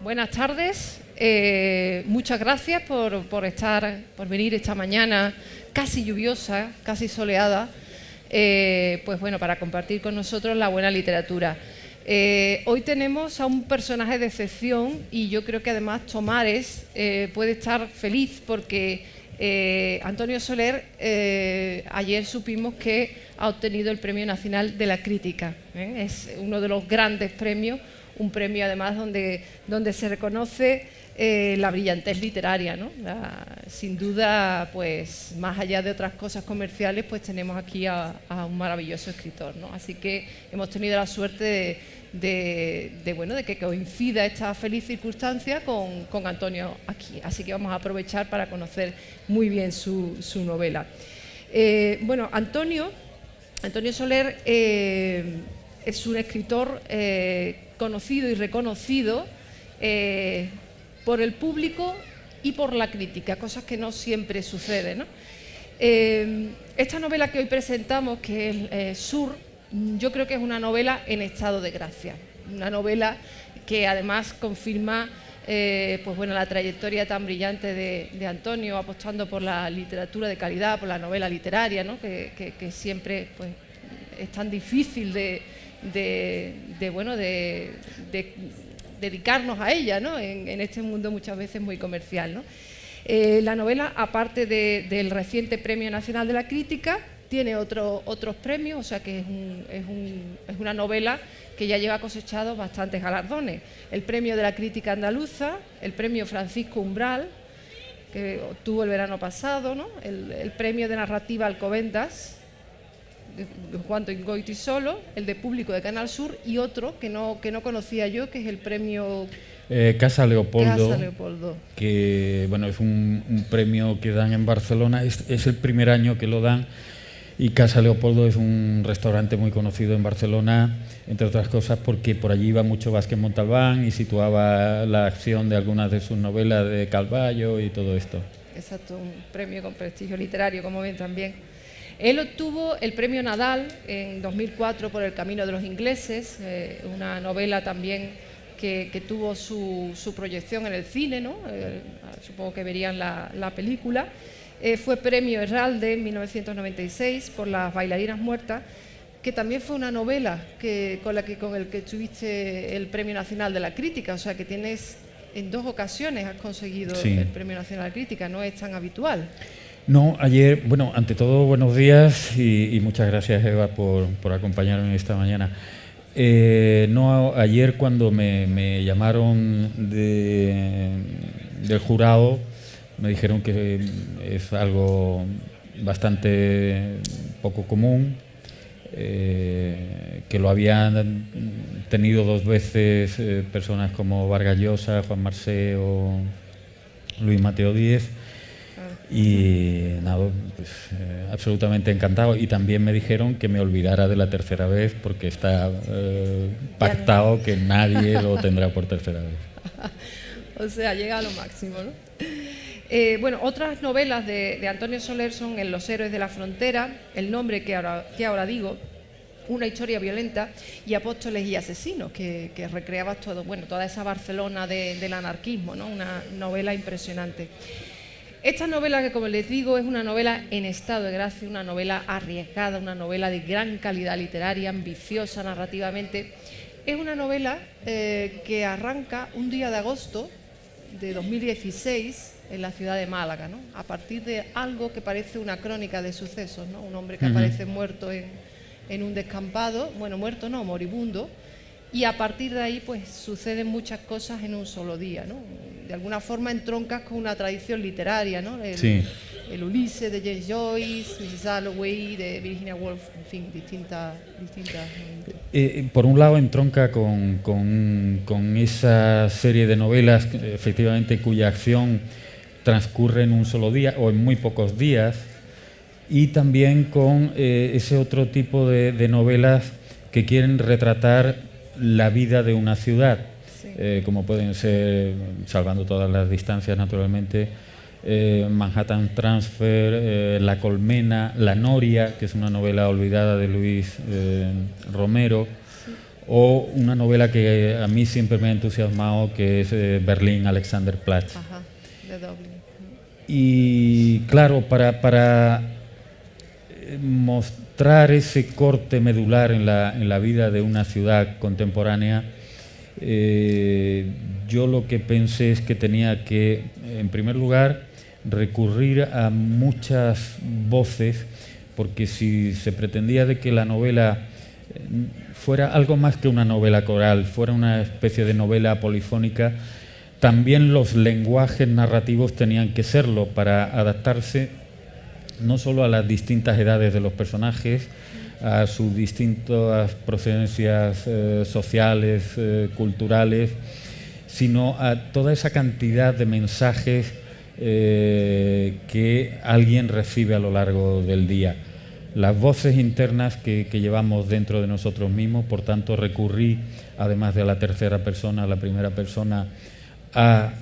buenas tardes. Muchas gracias por venir esta mañana casi lluviosa, casi soleada, pues bueno, para compartir con nosotros la buena literatura. Hoy tenemos a un personaje de excepción y yo creo que además Tomares puede estar feliz porque Antonio Soler ayer supimos que ha obtenido el Premio Nacional de la Crítica. Es uno de los grandes premios, un premio además donde se reconoce la brillantez literaria, ¿no? Sin duda, pues más allá de otras cosas comerciales, pues tenemos aquí a un maravilloso escritor, ¿no? Así que hemos tenido la suerte de que coincida esta feliz circunstancia con Antonio aquí. Así que vamos a aprovechar para conocer muy bien su novela. Bueno, Antonio Soler es un escritor conocido y reconocido por el público y por la crítica, cosas que no siempre suceden, ¿no? Esta novela que hoy presentamos, que es Sur, yo creo que es una novela en estado de gracia, una novela que además confirma pues bueno, la trayectoria tan brillante de Antonio, apostando por la literatura de calidad, por la novela literaria, ¿no? que siempre pues, es tan difícil de dedicarnos a ella, ¿no? en este mundo muchas veces muy comercial, ¿no? La novela, aparte del reciente Premio Nacional de la Crítica, tiene otros premios, o sea que es una novela que ya lleva cosechados bastantes galardones. El Premio de la Crítica Andaluza, el Premio Francisco Umbral, que obtuvo el verano pasado, ¿no? El Premio de Narrativa Alcobendas, de Juan Goytisolo, el de Público de Canal Sur, y otro que no conocía yo, que es el Premio Casa Leopoldo, que bueno, es un premio que dan en Barcelona, es el primer año que lo dan, y Casa Leopoldo es un restaurante muy conocido en Barcelona, entre otras cosas porque por allí iba mucho Vázquez Montalbán y situaba la acción de algunas de sus novelas de Carballo y todo esto. Exacto, un premio con prestigio literario, como ven también. Él obtuvo el Premio Nadal en 2004 por El Camino de los Ingleses, una novela también que tuvo su proyección en el cine, ¿no? Supongo que verían la película. Fue Premio Herralde en 1996 por Las bailarinas muertas, que también fue una novela con el que tuviste el Premio Nacional de la Crítica, o sea que tienes en 2 ocasiones has conseguido el Premio Nacional de la Crítica, no es tan habitual. No, ayer, bueno, ante todo buenos días y muchas gracias, Eva, por acompañarme esta mañana. No, ayer cuando me llamaron del jurado, me dijeron que es algo bastante poco común, que lo habían tenido 2 veces personas como Vargas Llosa, Juan Marsé o Luis Mateo Díez. Y nada, pues, absolutamente encantado. Y también me dijeron que me olvidara de la tercera vez porque está pactado que nadie lo tendrá por tercera vez. O sea, llega a lo máximo, ¿no? Bueno, otras novelas de Antonio Soler son En los héroes de la frontera, El nombre que ahora digo, Una historia violenta y Apóstoles y asesinos, que recreaba toda esa Barcelona del anarquismo, ¿no? Una novela impresionante. Esta novela, que como les digo es una novela en estado de gracia, una novela arriesgada, una novela de gran calidad literaria, ambiciosa narrativamente, es una novela que arranca un día de agosto de 2016 en la ciudad de Málaga, ¿no? A partir de algo que parece una crónica de sucesos, ¿no? Un hombre que aparece muerto en un descampado, bueno, muerto no, moribundo, y a partir de ahí pues suceden muchas cosas en un solo día, ¿no? De alguna forma entroncas con una tradición literaria, ¿no? El Ulises de James Joyce, Mrs. Dalloway de Virginia Woolf, en fin, distintas. Por un lado entronca con esa serie de novelas, efectivamente, cuya acción transcurre en un solo día o en muy pocos días, y también con ese otro tipo de novelas que quieren retratar la vida de una ciudad, como pueden ser, salvando todas las distancias naturalmente, Manhattan Transfer, La Colmena, La Noria, que es una novela olvidada de Luis Romero, o una novela que a mí siempre me ha entusiasmado, que es Berlín, Alexanderplatz. Ajá, de Dublín. Y claro, para mostrar ese corte medular en la vida de una ciudad contemporánea, yo lo que pensé es que tenía que, en primer lugar, recurrir a muchas voces, porque si se pretendía de que la novela fuera algo más que una novela coral, fuera una especie de novela polifónica, también los lenguajes narrativos tenían que serlo para adaptarse no solo a las distintas edades de los personajes, a sus distintas procedencias sociales, culturales, sino a toda esa cantidad de mensajes que alguien recibe a lo largo del día. Las voces internas que llevamos dentro de nosotros mismos, por tanto recurrí, además de a la tercera persona, a la primera persona, a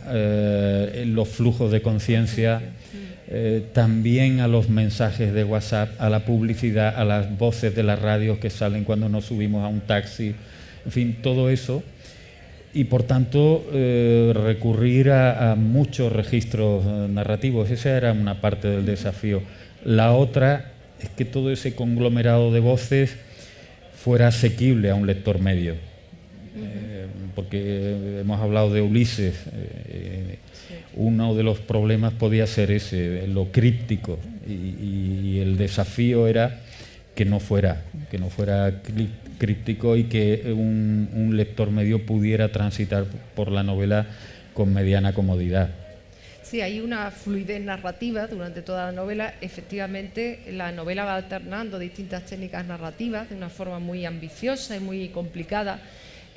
los flujos de conciencia, también a los mensajes de WhatsApp, a la publicidad, a las voces de las radios que salen cuando nos subimos a un taxi, en fin, todo eso. Y por tanto recurrir a muchos registros narrativos. Esa era una parte del desafío. La otra es que todo ese conglomerado de voces fuera asequible a un lector medio. Porque hemos hablado de Ulises, uno de los problemas podía ser ese, lo críptico, y el desafío era que no fuera críptico y que un lector medio pudiera transitar por la novela con mediana comodidad. Sí, hay una fluidez narrativa durante toda la novela. Efectivamente, la novela va alternando distintas técnicas narrativas de una forma muy ambiciosa y muy complicada.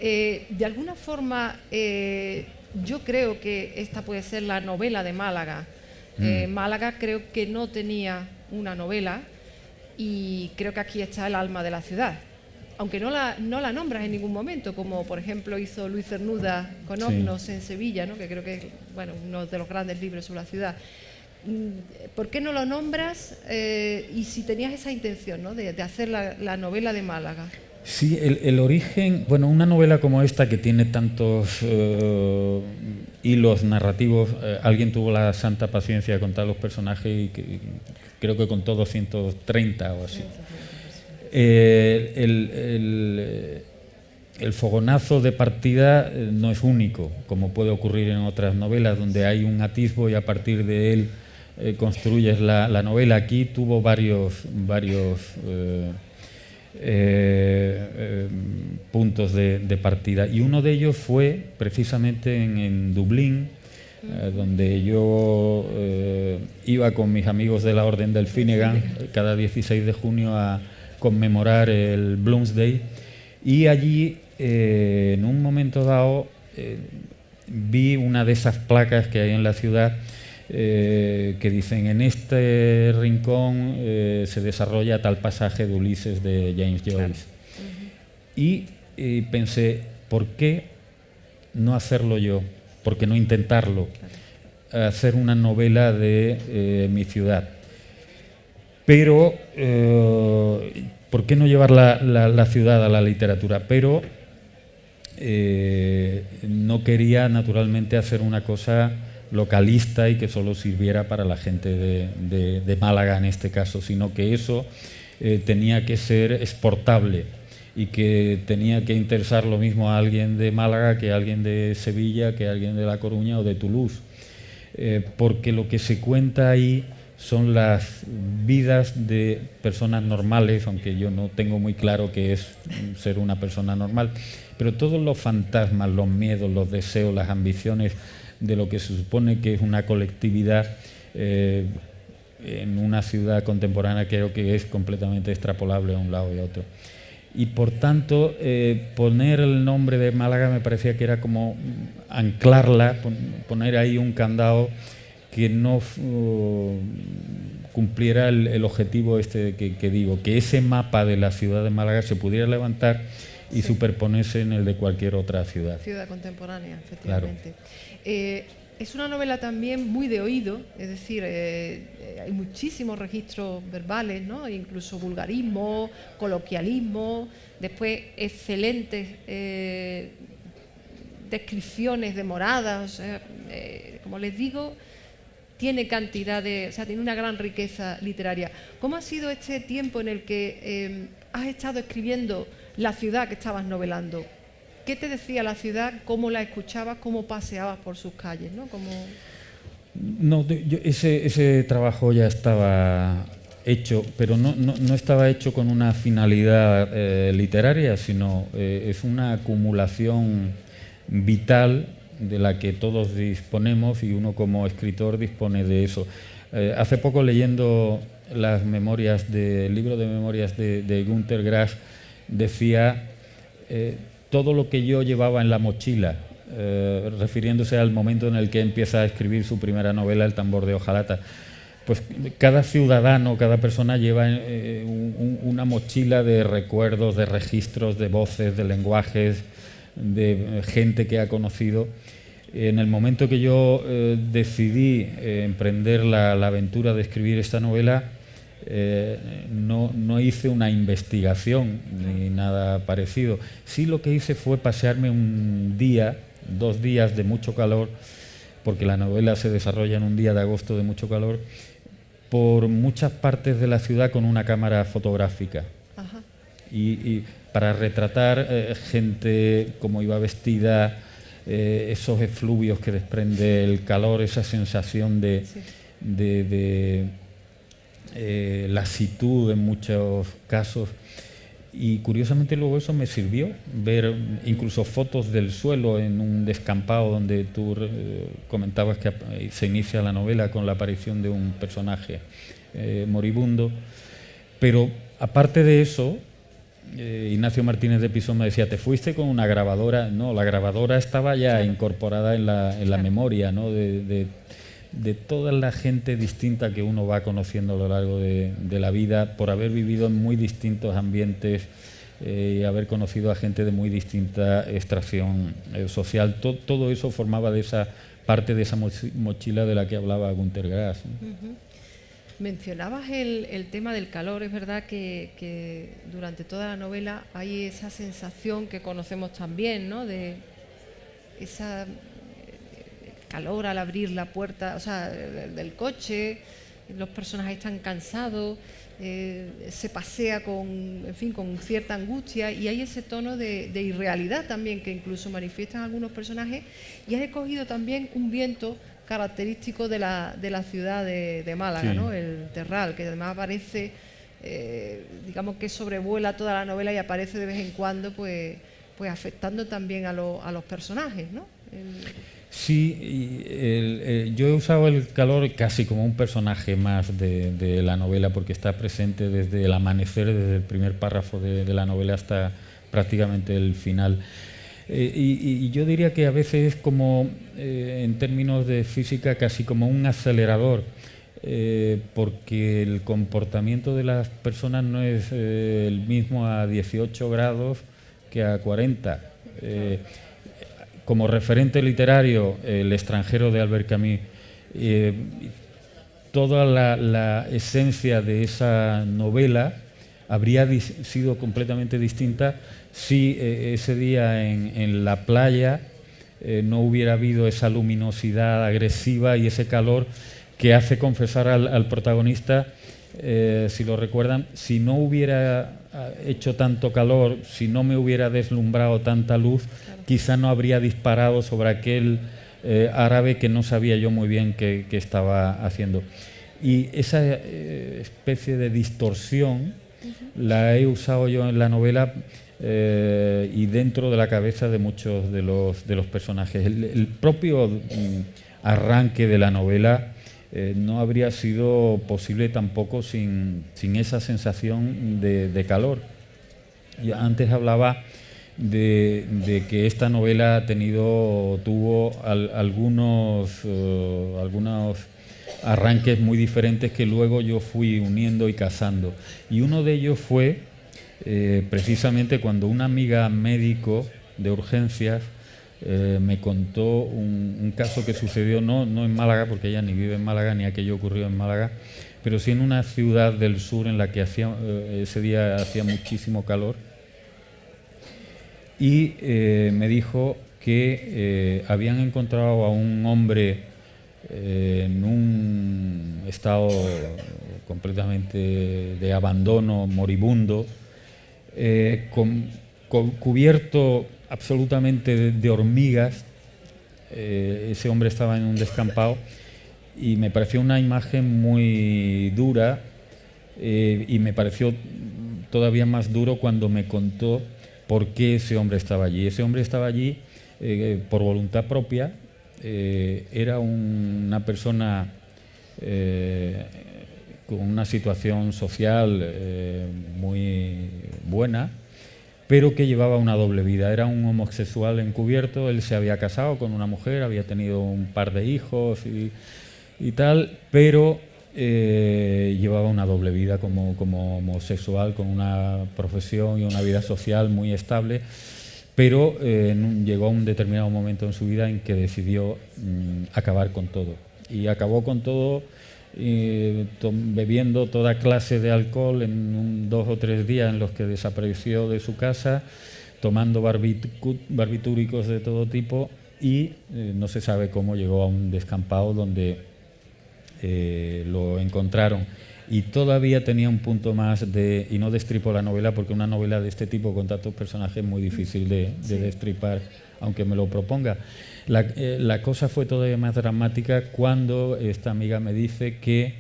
De alguna forma, yo creo que esta puede ser la novela de Málaga. Málaga creo que no tenía una novela y creo que aquí está el alma de la ciudad. Aunque no la nombras en ningún momento, como por ejemplo hizo Luis Cernuda con Ognos en Sevilla, ¿no? Que creo que es uno de los grandes libros sobre la ciudad. ¿Por qué no lo nombras? Y si tenías esa intención, ¿no? de hacer la novela de Málaga. Sí, el origen, una novela como esta que tiene tantos hilos narrativos, alguien tuvo la santa paciencia de contar los personajes y creo que contó 230 o así. El fogonazo de partida no es único, como puede ocurrir en otras novelas, donde hay un atisbo y a partir de él construyes la novela. Aquí tuvo varios puntos de partida, y uno de ellos fue precisamente en Dublín, donde yo iba con mis amigos de la Orden del Finnegan cada 16 de junio a conmemorar el Bloomsday, y allí en un momento dado vi una de esas placas que hay en la ciudad que dicen: en este rincón se desarrolla tal pasaje de Ulises de James Joyce. Claro. Y pensé, ¿por qué no hacerlo yo? ¿Por qué no intentarlo? Claro. Hacer una novela de mi ciudad. Pero, ¿por qué no llevar la ciudad a la literatura? Pero no quería, naturalmente, hacer una cosa localista y que solo sirviera para la gente de Málaga en este caso, sino que eso tenía que ser exportable y que tenía que interesar lo mismo a alguien de Málaga que a alguien de Sevilla, que a alguien de La Coruña o de Toulouse, porque lo que se cuenta ahí son las vidas de personas normales, aunque yo no tengo muy claro qué es ser una persona normal, pero todos los fantasmas, los miedos, los deseos, las ambiciones de lo que se supone que es una colectividad en una ciudad contemporánea, creo que es completamente extrapolable a un lado y a otro. Y por tanto, poner el nombre de Málaga me parecía que era como anclarla, poner ahí un candado que no cumpliera el objetivo que digo, que ese mapa de la ciudad de Málaga se pudiera levantar y superponerse en el de cualquier otra ciudad. Ciudad contemporánea, efectivamente. Claro. Es una novela también muy de oído, es decir, hay muchísimos registros verbales, ¿no? Incluso vulgarismo, coloquialismo, después excelentes descripciones de moradas, o sea, como les digo, tiene cantidad de, o sea, tiene una gran riqueza literaria. ¿Cómo ha sido este tiempo en el que has estado escribiendo la ciudad que estabas novelando? ¿Qué te decía la ciudad? ¿Cómo la escuchabas? ¿Cómo paseabas por sus calles? ¿No? No, ese trabajo ya estaba hecho, pero no estaba hecho con una finalidad literaria, sino es una acumulación vital de la que todos disponemos y uno como escritor dispone de eso. Hace poco, leyendo las memorias el libro de memorias de Günter Grass, decía todo lo que yo llevaba en la mochila, refiriéndose al momento en el que empieza a escribir su primera novela, El tambor de hojalata. Pues cada ciudadano, cada persona lleva una mochila de recuerdos, de registros, de voces, de lenguajes, de gente que ha conocido. En el momento que yo decidí emprender la aventura de escribir esta novela, no hice una investigación ni nada parecido. Sí, lo que hice fue pasearme un día, 2 días de mucho calor, porque la novela se desarrolla en un día de agosto de mucho calor, por muchas partes de la ciudad con una cámara fotográfica. Ajá. Y para retratar gente, cómo iba vestida, esos efluvios que desprende el calor, esa sensación de lasitud en muchos casos. Y curiosamente luego eso me sirvió, ver incluso fotos del suelo en un descampado donde tú comentabas que se inicia la novela con la aparición de un personaje moribundo. Pero aparte de eso, Ignacio Martínez de Pisón me decía, ¿te fuiste con una grabadora? No, la grabadora estaba ya incorporada en la memoria, ¿no? de toda la gente distinta que uno va conociendo a lo largo de la vida, por haber vivido en muy distintos ambientes y haber conocido a gente de muy distinta extracción social. Todo eso formaba de esa parte de esa mochila de la que hablaba Günter Grass, ¿no? Uh-huh. Mencionabas el tema del calor. Es verdad que durante toda la novela hay esa sensación que conocemos también, ¿no? De esa calor al abrir la puerta, o sea, del coche, los personajes están cansados, se pasea con cierta angustia, y hay ese tono de irrealidad también que incluso manifiestan algunos personajes. Y has escogido también un viento característico de la ciudad de Málaga, sí, ¿no? El terral, que además aparece, digamos que sobrevuela toda la novela y aparece de vez en cuando, pues afectando también a los personajes, ¿no? Sí, yo he usado el calor casi como un personaje más de la novela, porque está presente desde el amanecer, desde el primer párrafo de la novela hasta prácticamente el final. Y yo diría que a veces es como, en términos de física, casi como un acelerador, porque el comportamiento de las personas no es el mismo a 18 grados que a 40. Como referente literario, El extranjero de Albert Camus, toda la esencia de esa novela habría sido completamente distinta si ese día en la playa no hubiera habido esa luminosidad agresiva y ese calor que hace confesar al protagonista, si lo recuerdan, si no hubiera hecho tanto calor, si no me hubiera deslumbrado tanta luz, claro, quizá no habría disparado sobre aquel árabe que no sabía yo muy bien qué estaba haciendo. Y esa especie de distorsión la he usado yo en la novela y dentro de la cabeza de muchos de los personajes. El propio arranque de la novela no habría sido posible tampoco sin esa sensación de calor. Yo antes hablaba de que esta novela tuvo algunos arranques muy diferentes que luego yo fui uniendo y casando. Y uno de ellos fue precisamente cuando una amiga médico de urgencias me contó un caso que sucedió no en Málaga, porque ella ni vive en Málaga, ni aquello ocurrió en Málaga, pero sí en una ciudad del sur en la que ese día hacía muchísimo calor. Y me dijo que habían encontrado a un hombre en un estado completamente de abandono, moribundo, cubierto absolutamente de hormigas. Ese hombre estaba en un descampado y me pareció una imagen muy dura, y me pareció todavía más duro cuando me contó por qué ese hombre estaba allí. Ese hombre estaba allí por voluntad propia. Era una persona con una situación social muy buena, pero que llevaba una doble vida. Era un homosexual encubierto. Él se había casado con una mujer, había tenido un par de hijos y tal, pero llevaba una doble vida como homosexual, con una profesión y una vida social muy estable, pero llegó a un determinado momento en su vida en que decidió acabar con todo. Y acabó con todo bebiendo toda clase de alcohol en 2 o 3 días en los que desapareció de su casa, tomando barbitúricos de todo tipo, y no se sabe cómo llegó a un descampado donde lo encontraron. Y todavía tenía un punto más y no destripo la novela, porque una novela de este tipo con tantos personajes es muy difícil de destripar, aunque me lo proponga. La cosa fue todavía más dramática cuando esta amiga me dice que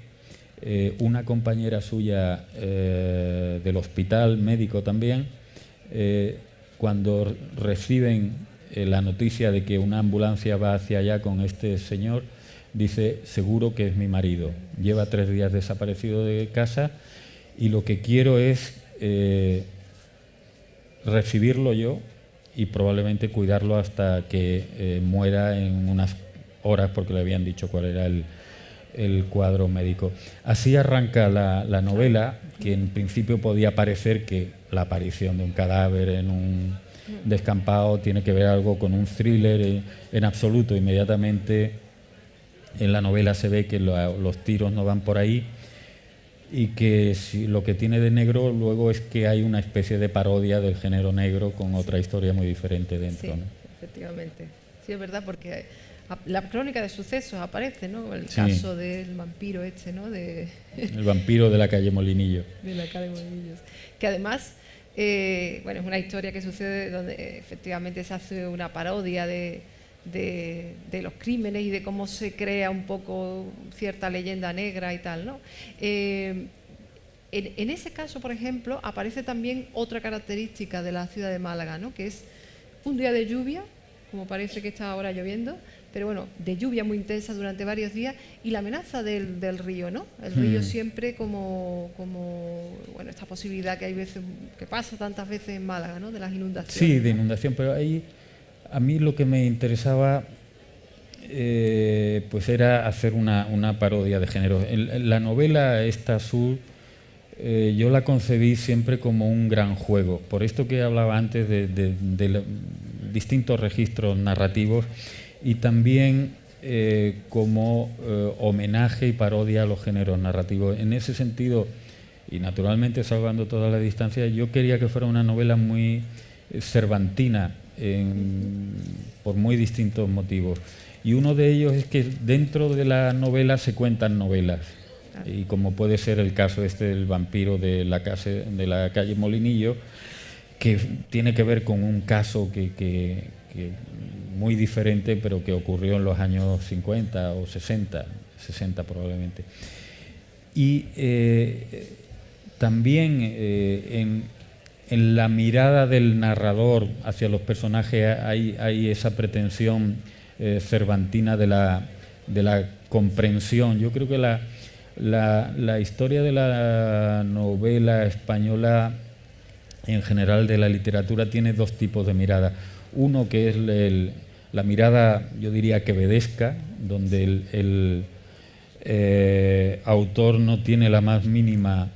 una compañera suya del hospital, médico también, cuando reciben la noticia de que una ambulancia va hacia allá con este señor, dice: seguro que es mi marido, lleva 3 días desaparecido de casa y lo que quiero es recibirlo yo y probablemente cuidarlo hasta que muera en unas horas, porque le habían dicho cuál era el cuadro médico. Así arranca la novela, que en principio podía parecer que la aparición de un cadáver en un descampado tiene que ver algo con un thriller. En absoluto. Inmediatamente en la novela se ve que los tiros no van por ahí, y que lo que tiene de negro luego es que hay una especie de parodia del género negro con otra historia muy diferente dentro. Sí, ¿no? Efectivamente. Sí, es verdad, porque la crónica de sucesos aparece, ¿no? El caso del vampiro ¿no? El vampiro de la calle Molinillo. De la calle Molinillos. Que además, bueno, es una historia que sucede donde efectivamente se hace una parodia de los crímenes y de cómo se crea un poco cierta leyenda negra y tal, ¿no? En ese caso, por ejemplo, aparece también otra característica de la ciudad de Málaga, ¿no? Que es un día de lluvia, como parece que está ahora lloviendo, pero bueno, de lluvia muy intensa durante varios días, y la amenaza del río, ¿no? El río siempre como bueno, esta posibilidad que hay veces, que pasa tantas veces en Málaga, ¿no? De las inundaciones. Sí, de inundación, pero ahí a mí lo que me interesaba pues era hacer una parodia de género. La novela esta Azul, yo la concebí siempre como un gran juego, por esto que hablaba antes de distintos registros narrativos, y también como homenaje y parodia a los géneros narrativos. En ese sentido, y naturalmente salvando toda la distancia, yo quería que fuera una novela muy cervantina, por muy distintos motivos. Y uno de ellos es que dentro de la novela se cuentan novelas. Y como puede ser el caso del vampiro de la calle Molinillo, que tiene que ver con un caso que muy diferente, pero que ocurrió en los años 50 o 60 probablemente. Y también en la mirada del narrador hacia los personajes hay esa pretensión cervantina de la comprensión. Yo creo que la historia de la novela española, en general de la literatura, tiene 2 tipos de mirada. Uno que es la mirada, yo diría, quevedesca, donde el autor no tiene la más mínima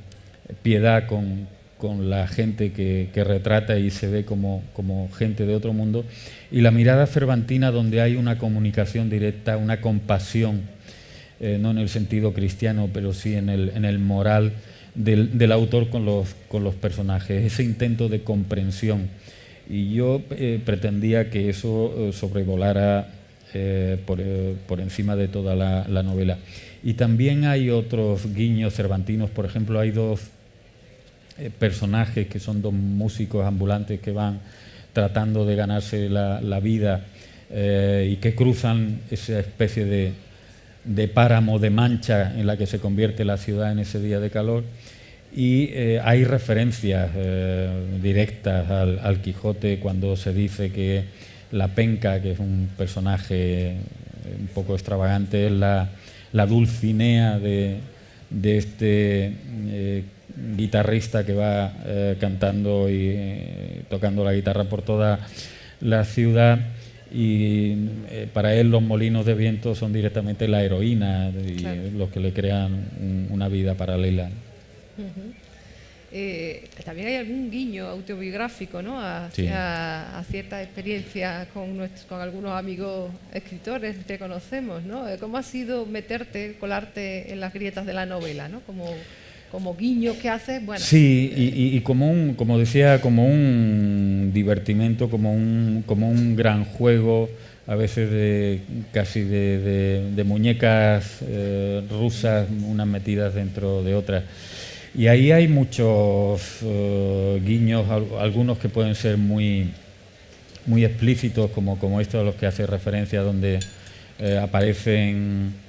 piedad con con la gente que retrata y se ve como gente de otro mundo, y la mirada cervantina, donde hay una comunicación directa, una compasión, no en el sentido cristiano, pero sí en el moral del autor con los personajes, ese intento de comprensión. Y yo pretendía que eso sobrevolara por encima de toda la novela. Y también hay otros guiños cervantinos. Por ejemplo, hay dos personajes que son dos músicos ambulantes que van tratando de ganarse la vida y que cruzan esa especie de páramo, de mancha en la que se convierte la ciudad en ese día de calor. Y hay referencias directas al Quijote cuando se dice que la penca, que es un personaje un poco extravagante, es la Dulcinea de este guitarrista que va cantando y tocando la guitarra por toda la ciudad, y para él los molinos de viento son directamente la heroína y claro, los que le crean una vida paralela. También hay algún guiño autobiográfico, ¿no? a ciertas experiencias con algunos amigos escritores que conocemos, ¿no? ¿Cómo ha sido colarte en las grietas de la novela, ¿no? Como guiños que haces, bueno. Sí, y como decía, como un divertimento, como un gran juego, a veces casi de muñecas rusas, unas metidas dentro de otras. Y ahí hay muchos guiños, algunos que pueden ser muy explícitos, como estos a los que hace referencia, donde aparecen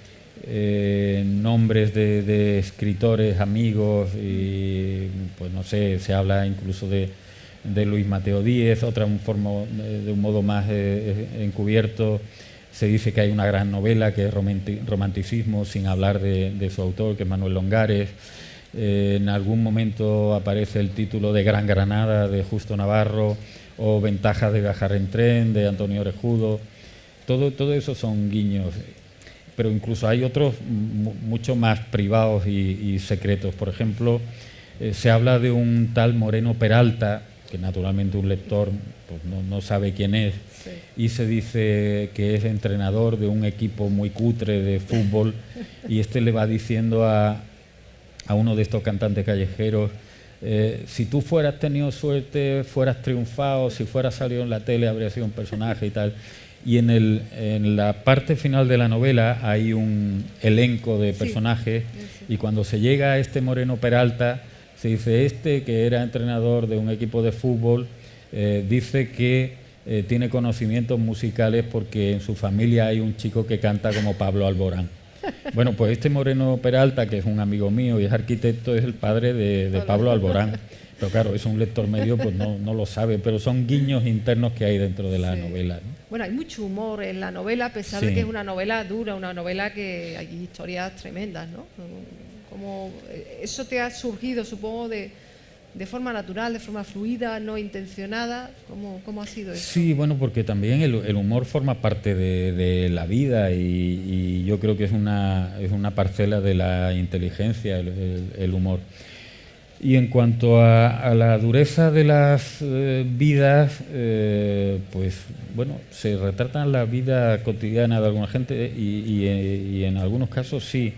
nombres de escritores, amigos, y pues no sé, se habla incluso de Luis Mateo Díez, de un modo más encubierto. Se dice que hay una gran novela que es Romanticismo, sin hablar de su autor, que es Manuel Longares. En algún momento aparece el título de Gran Granada, de Justo Navarro, o Ventajas de viajar en tren, de Antonio Orejudo. Todo eso son guiños, pero incluso hay otros mucho más privados y secretos. Por ejemplo, se habla de un tal Moreno Peralta, que naturalmente un lector pues no sabe quién es, sí, y se dice que es entrenador de un equipo muy cutre de fútbol, y le va diciendo a uno de estos cantantes callejeros: si tú fueras tenido suerte, fueras triunfado, si fueras salido en la tele, habría sido un personaje y tal. Y en la parte final de la novela hay un elenco de personajes, sí. Y cuando se llega a este Moreno Peralta, se dice que era entrenador de un equipo de fútbol, dice que tiene conocimientos musicales porque en su familia hay un chico que canta como Pablo Alborán. Bueno, pues este Moreno Peralta, que es un amigo mío y es arquitecto, es el padre de Pablo Alborán. Pero claro, es un lector medio, pues no lo sabe, pero son guiños internos que hay dentro de la novela, ¿no? Bueno, hay mucho humor en la novela, a pesar de que es una novela dura, una novela que hay historias tremendas, ¿no? Como eso te ha surgido, supongo, de forma natural, de forma fluida, no intencionada. ¿Cómo ha sido eso? Sí, bueno, porque también el humor forma parte de la vida, y yo creo que es una parcela de la inteligencia, el humor. Y en cuanto a la dureza de las vidas, pues bueno, se retratan la vida cotidiana de alguna gente y en algunos casos sí,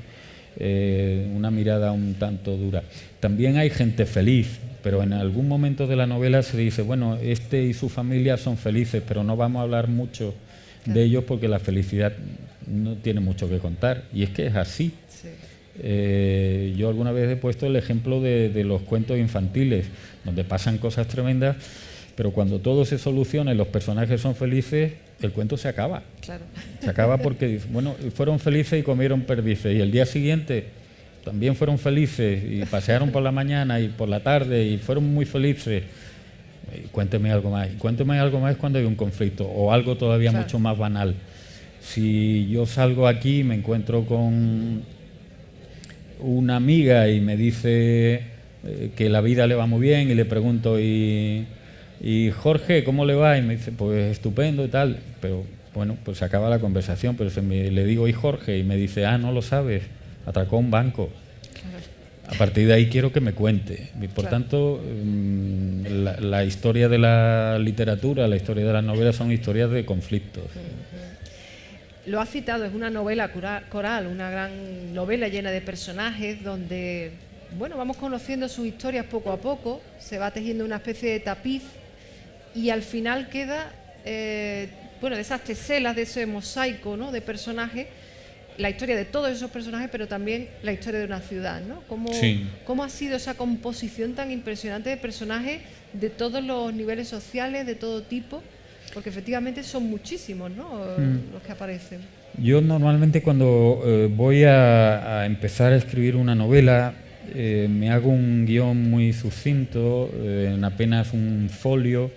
una mirada un tanto dura. También hay gente feliz, pero en algún momento de la novela se dice, bueno, y su familia son felices, pero no vamos a hablar mucho de ellos porque la felicidad no tiene mucho que contar. Y es que es así. Sí. Yo alguna vez he puesto el ejemplo de los cuentos infantiles, donde pasan cosas tremendas, pero cuando todo se soluciona y los personajes son felices, el cuento se acaba. Claro. Se acaba porque, bueno, fueron felices y comieron perdices, y el día siguiente también fueron felices y pasearon por la mañana y por la tarde y fueron muy felices. Cuénteme algo más. Y cuénteme algo más cuando hay un conflicto o algo todavía mucho más banal. Si yo salgo aquí y me encuentro con una amiga y me dice que la vida le va muy bien, y le pregunto, y Jorge, ¿cómo le va? Y me dice, pues estupendo y tal, pero bueno, pues se acaba la conversación. Pero le digo, ¿y Jorge? Y me dice, no lo sabes, atracó un banco. Claro. A partir de ahí quiero que me cuente. Y por tanto, la historia de la literatura, la historia de las novelas son historias de conflictos. Lo has citado, es una novela coral, una gran novela llena de personajes donde, bueno, vamos conociendo sus historias poco a poco, se va tejiendo una especie de tapiz y al final queda, bueno, de esas teselas, de ese mosaico, ¿no?, de personajes, la historia de todos esos personajes, pero también la historia de una ciudad, ¿no? ¿Cómo ha sido esa composición tan impresionante de personajes de todos los niveles sociales, de todo tipo? Porque efectivamente son muchísimos, ¿no?, los que aparecen. Yo normalmente cuando voy a empezar a escribir una novela, me hago un guión muy sucinto, en apenas un folio,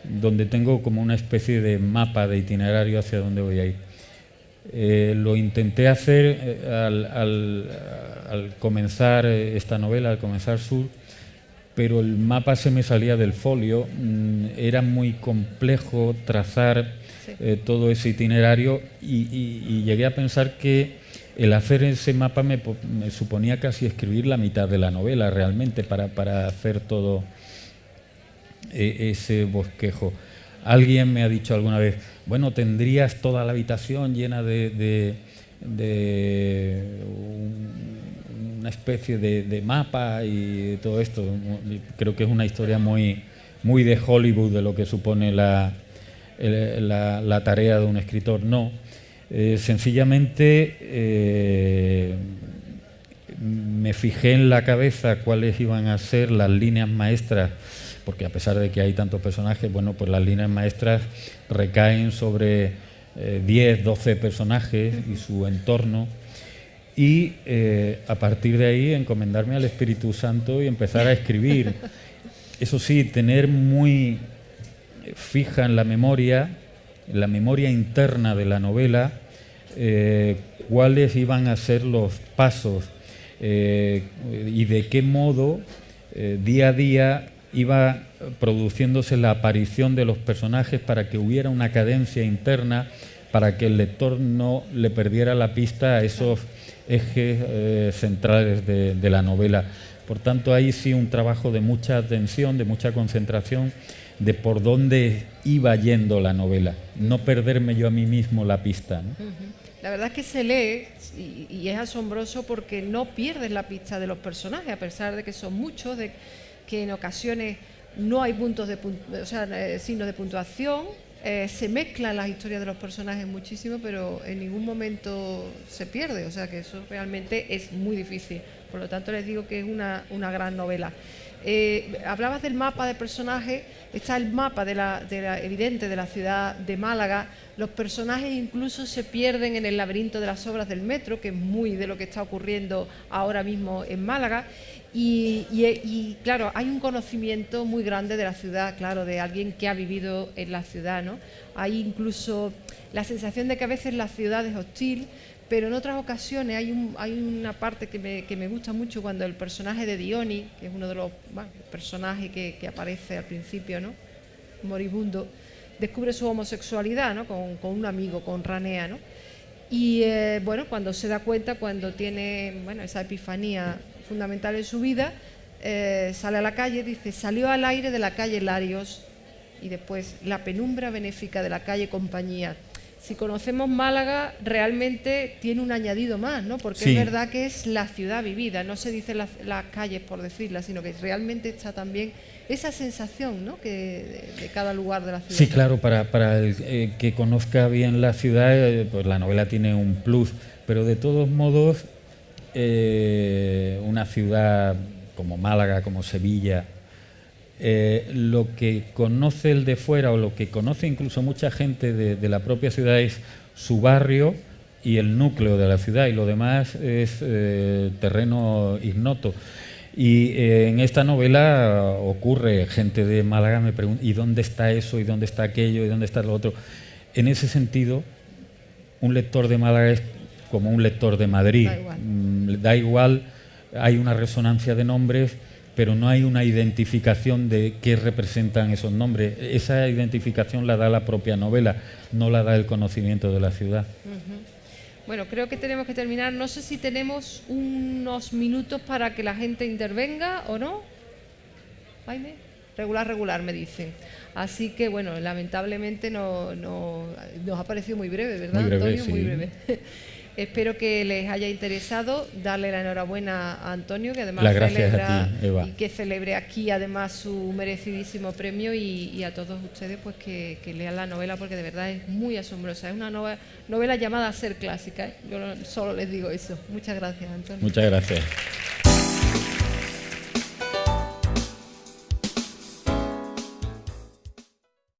donde tengo como una especie de mapa de itinerario hacia dónde voy a ir. Lo intenté hacer al comenzar esta novela, al comenzar Sur, pero el mapa se me salía del folio, era muy complejo trazar todo ese itinerario y llegué a pensar que el hacer ese mapa me suponía casi escribir la mitad de la novela realmente para hacer todo ese bosquejo. Alguien me ha dicho alguna vez, bueno, tendrías toda la habitación llena de una especie de mapa y todo esto. Creo que es una historia muy de Hollywood de lo que supone la tarea de un escritor. No, sencillamente me fijé en la cabeza cuáles iban a ser las líneas maestras, porque a pesar de que hay tantos personajes, bueno, pues las líneas maestras recaen sobre 10, 12 personajes y su entorno, y a partir de ahí encomendarme al Espíritu Santo y empezar a escribir. Eso sí, tener muy fija en la memoria interna de la novela, cuáles iban a ser los pasos y de qué modo día a día iba produciéndose la aparición de los personajes para que hubiera una cadencia interna, para que el lector no le perdiera la pista a esos ejes centrales de la novela. Por tanto, ahí sí un trabajo de mucha atención, de mucha concentración, de por dónde iba yendo la novela, no perderme yo a mí mismo la pista, ¿no? La verdad es que se lee y es asombroso porque no pierdes la pista de los personajes, a pesar de que son muchos, de que en ocasiones no hay signos de puntuación, se mezclan las historias de los personajes muchísimo, pero en ningún momento se pierde, o sea que eso realmente es muy difícil. Por lo tanto, les digo que es una gran novela. Hablabas del mapa de personajes, está el mapa evidente de la ciudad de Málaga. Los personajes incluso se pierden en el laberinto de las obras del metro, que es muy de lo que está ocurriendo ahora mismo en Málaga. Y claro, hay un conocimiento muy grande de la ciudad, claro, de alguien que ha vivido en la ciudad, ¿no? Hay incluso la sensación de que a veces la ciudad es hostil, pero en otras ocasiones hay una parte que me gusta mucho cuando el personaje de Diony, que es uno de los personajes que aparece al principio, ¿no?, moribundo, descubre su homosexualidad, ¿no?, con un amigo, con Ranea, ¿no? Y bueno, cuando se da cuenta, cuando tiene esa epifanía fundamental en su vida, sale a la calle, dice, salió al aire de la calle Larios y después la penumbra benéfica de la calle Compañía. Si conocemos Málaga, realmente tiene un añadido más, ¿no? Porque sí, es verdad que es la ciudad vivida, no se dice las calles por decirlas, sino que realmente está también esa sensación, ¿no?, que de cada lugar de la ciudad. Sí, claro, para el que conozca bien la ciudad, pues la novela tiene un plus, pero de todos modos, una ciudad como Málaga, como Sevilla, lo que conoce el de fuera o lo que conoce incluso mucha gente de la propia ciudad es su barrio y el núcleo de la ciudad, y lo demás es terreno ignoto. Y en esta novela ocurre, gente de Málaga me pregunta, ¿y dónde está eso? ¿Y dónde está aquello? ¿Y dónde está lo otro? En ese sentido, un lector de Málaga es como un lector de Madrid. Da igual, hay una resonancia de nombres, pero no hay una identificación de qué representan esos nombres. Esa identificación la da la propia novela, no la da el conocimiento de la ciudad. Bueno, creo que tenemos que terminar. No sé si tenemos unos minutos para que la gente intervenga o no. Jaime, regular, me dicen. Así que, bueno, lamentablemente nos ha parecido muy breve, ¿verdad, muy breve, Antonio? sí. Muy breve. Espero que les haya interesado. Darle la enhorabuena a Antonio, que además celebra a ti, Eva. y que celebre aquí además su merecidísimo premio, y a todos ustedes pues que lean la novela, porque de verdad es muy asombrosa. Es una novela llamada a ser clásica, ¿eh? Yo solo les digo eso. Muchas gracias, Antonio. Muchas gracias.